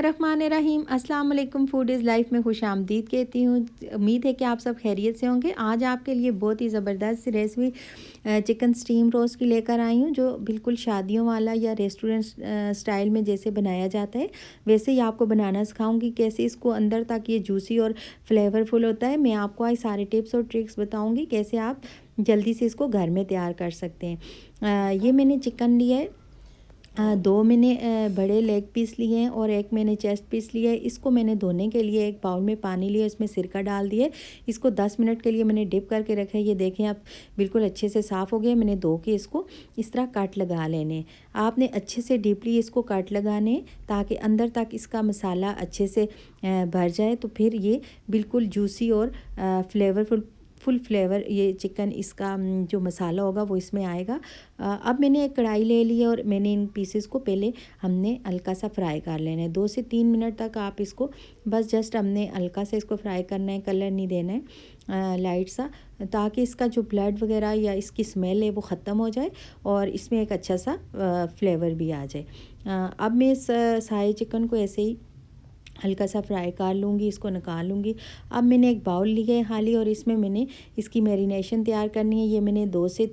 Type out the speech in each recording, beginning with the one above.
बिस्मिल्लाहिर्रहमानिर्रहीम। अस्सलाम वालेकुम। फूड इज़ लाइफ में खुश आमदीद कहती हूँ। उम्मीद है कि आप सब खैरियत से होंगे। आज आपके लिए बहुत ही ज़बरदस्त रेसिपी चिकन स्टीम रोस्ट की लेकर आई हूँ, जो बिल्कुल शादियों वाला या रेस्टोरेंट स्टाइल में जैसे बनाया जाता है वैसे ही आपको बनाना सिखाऊंगी। कैसे इसको अंदर तक ये जूसी और फ्लेवरफुल होता है, मैं आपको आज सारे टिप्स और ट्रिक्स बताऊँगी कैसे आप जल्दी से इसको घर में तैयार कर सकते हैं। ये मैंने चिकन लिया है, दो मैंने बड़े लेग पीस लिए हैं और एक मैंने चेस्ट पीस लिया है। इसको मैंने धोने के लिए एक बाउल में पानी लिया, इसमें सिरका डाल दिए, इसको 10 मिनट के लिए मैंने डिप करके रखा है। ये देखें आप बिल्कुल अच्छे से साफ़ हो गए। मैंने धो के इसको इस तरह कट लगा लेने। आपने अच्छे से डीपली इसको कट लगाने ताकि अंदर तक इसका मसाला अच्छे से भर जाए, तो फिर ये बिल्कुल जूसी और फुल फ्लेवर ये चिकन इसका जो मसाला होगा वो इसमें आएगा। अब मैंने एक कढ़ाई ले ली है और मैंने इन पीसेस को पहले हमने हल्का सा फ्राई कर लेना है। 2 से 3 मिनट तक आप इसको बस जस्ट हमने हल्का सा इसको फ्राई करना है, कलर नहीं देना है, लाइट सा, ताकि इसका जो ब्लड वगैरह या इसकी स्मेल है वो ख़त्म हो जाए और इसमें एक अच्छा सा फ्लेवर भी आ जाए। अब मैं इस सारे चिकन को ऐसे ही हल्का सा फ्राई कर लूँगी, इसको निकाल लूँगी। अब मैंने एक बाउल लिया है खाली और इसमें मैंने इसकी मैरिनेशन तैयार करनी है। ये मैंने 2 से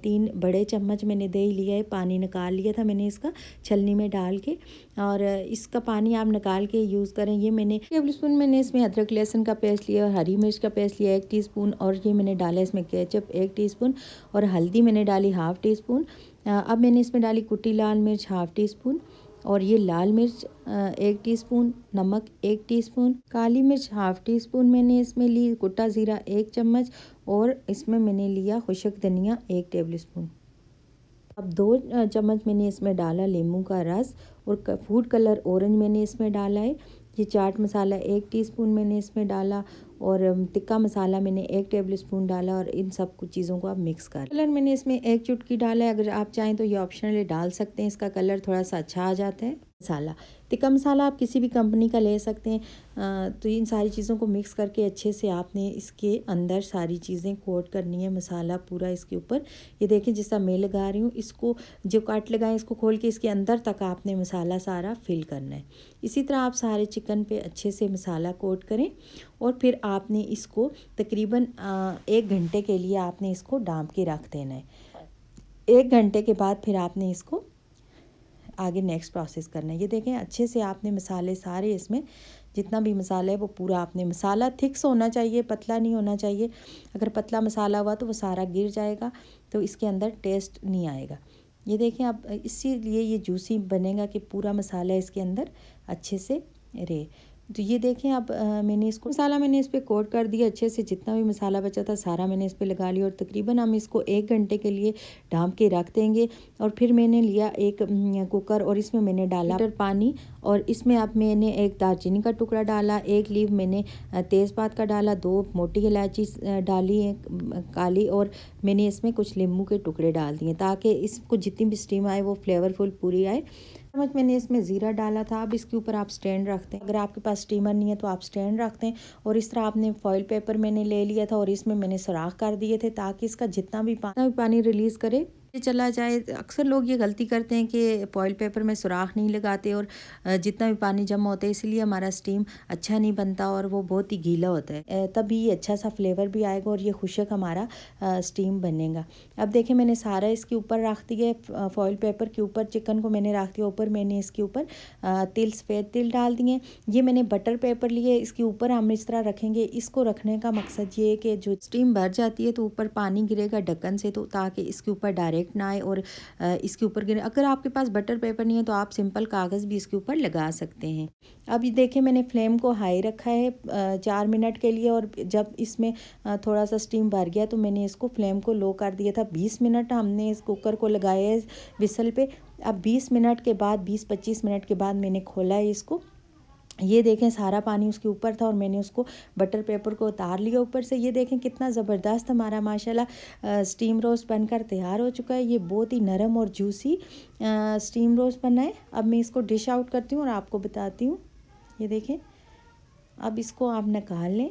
3 बड़े चम्मच मैंने दही लिया है, पानी निकाल लिया था मैंने इसका छलनी में डाल के, और इसका पानी आप निकाल के यूज़ करें। ये मैंने टेबल स्पून मैंने इसमें अदरक लहसुन का पेस्ट लिया, हरी मिर्च का पेस्ट लिया 1 टीस्पून, और ये मैंने डाला इसमें केचप 1 टीस्पून, और हल्दी मैंने डाली ½ टीस्पून। अब मैंने इसमें डाली कुटी लाल मिर्च ½ टीस्पून, और ये लाल मिर्च 1 टीस्पून, नमक 1 टीस्पून, काली मिर्च ½ टीस्पून मैंने इसमें ली, कुटा ज़ीरा 1 चम्मच, और इसमें मैंने लिया खुशक धनिया 1 टेबल स्पून। अब 2 चम्मच मैंने इसमें डाला नींबू का रस, और फूड कलर ऑरेंज मैंने इसमें डाला है। ये चाट मसाला 1 टीस्पून मैंने इसमें डाला, और टिक्का मसाला मैंने 1 टेबल स्पून डाला, और इन सब कुछ चीज़ों को आप मिक्स कर। कलर मैंने इसमें 1 चुटकी डाला है, अगर आप चाहें तो ये ऑप्शनली डाल सकते हैं, इसका कलर थोड़ा सा अच्छा आ जाता है। मसाला टिक्का मसाला आप किसी भी कंपनी का ले सकते हैं। तो इन सारी चीज़ों को मिक्स करके अच्छे से आपने इसके अंदर सारी चीज़ें कोट करनी है, मसाला पूरा इसके ऊपर। ये देखें जिस तरह मैं लगा रही हूँ, इसको जो काट लगाएं इसको खोल के इसके अंदर तक आपने मसाला सारा फिल करना है। इसी तरह आप सारे चिकन पे अच्छे से मसाला कोट करें, और फिर आपने इसको तकरीबन 1 घंटे के लिए आपने इसको ढाँप के रख देना है। 1 घंटे के बाद फिर आपने इसको आगे नेक्स्ट प्रोसेस करना है। ये देखें अच्छे से आपने मसाले सारे इसमें जितना भी मसाला है वो पूरा आपने, मसाला थिक्स होना चाहिए, पतला नहीं होना चाहिए। अगर पतला मसाला हुआ तो वो सारा गिर जाएगा, तो इसके अंदर टेस्ट नहीं आएगा। ये देखें अब इसीलिए ये जूसी बनेगा कि पूरा मसाला इसके अंदर अच्छे से रहे। तो ये देखें अब मैंने इसको मसाला मैंने इस पर कोट कर दिया अच्छे से, जितना भी मसाला बचा था सारा मैंने इस पर लगा लिया, और तकरीबन हम इसको 1 घंटे के लिए ढाँप के रख देंगे। और फिर मैंने लिया एक कुकर, और इसमें मैंने डाला लीटर पानी, और इसमें अब मैंने एक दालचीनी का टुकड़ा डाला, 1 लीव मैंने तेज़पात का डाला, 2 मोटी इलायची डाली है काली, और मैंने इसमें कुछ नींबू के टुकड़े डाल दिए ताकि इसको जितनी भी स्टीम आए वो फ्लेवरफुल पूरी आए। चम्मच मैंने इसमें ज़ीरा डाला था। अब इसके ऊपर आप स्टैंड रखते हैं, अगर आपके पास स्टीमर नहीं है तो आप स्टैंड रखते हैं, और इस तरह आपने फॉइल पेपर मैंने ले लिया था, और इसमें मैंने सुराख कर दिए थे ताकि इसका जितना भी पानी रिलीज़ करे चला जाए। अक्सर लोग ये गलती करते हैं कि फॉइल पेपर में सुराख नहीं लगाते, और जितना भी पानी जमा होता है इसलिए हमारा स्टीम अच्छा नहीं बनता और वो बहुत ही गीला होता है। तभी ये अच्छा सा फ्लेवर भी आएगा और ये खुशक हमारा स्टीम बनेगा। अब देखें मैंने सारा इसके ऊपर रख दिया, फॉइल पेपर के ऊपर चिकन को मैंने रख दिया ऊपर। मैंने इसके ऊपर तिल, सफ़ेद तिल डाल दिए। ये मैंने बटर पेपर लिए, इसके ऊपर हम इस तरह रखेंगे। इसको रखने का मकसद ये है कि जो स्टीम भर जाती है तो ऊपर पानी गिरेगा ढक्कन से, तो ताकि इसके ऊपर डायरेक्ट ना आए और इसके ऊपर गिरे। अगर आपके पास बटर पेपर नहीं है तो आप सिंपल कागज़ भी इसके ऊपर लगा सकते हैं। अब ये देखें मैंने फ्लेम को हाई रखा है 4 मिनट के लिए, और जब इसमें थोड़ा सा स्टीम भर गया तो मैंने इसको फ्लेम को लो कर दिया था। 20 मिनट हमने इस कुकर को लगाया है विसल पे। अब 20 मिनट के बाद 20-25 मिनट के बाद मैंने खोला है इसको। ये देखें सारा पानी उसके ऊपर था और मैंने उसको बटर पेपर को उतार लिया ऊपर से। ये देखें कितना ज़बरदस्त हमारा माशाल्लाह स्टीम रोस्ट बनकर तैयार हो चुका है। ये बहुत ही नरम और जूसी स्टीम रोस्ट बना है। अब मैं इसको डिश आउट करती हूँ और आपको बताती हूँ। ये देखें अब इसको आप निकाल लें।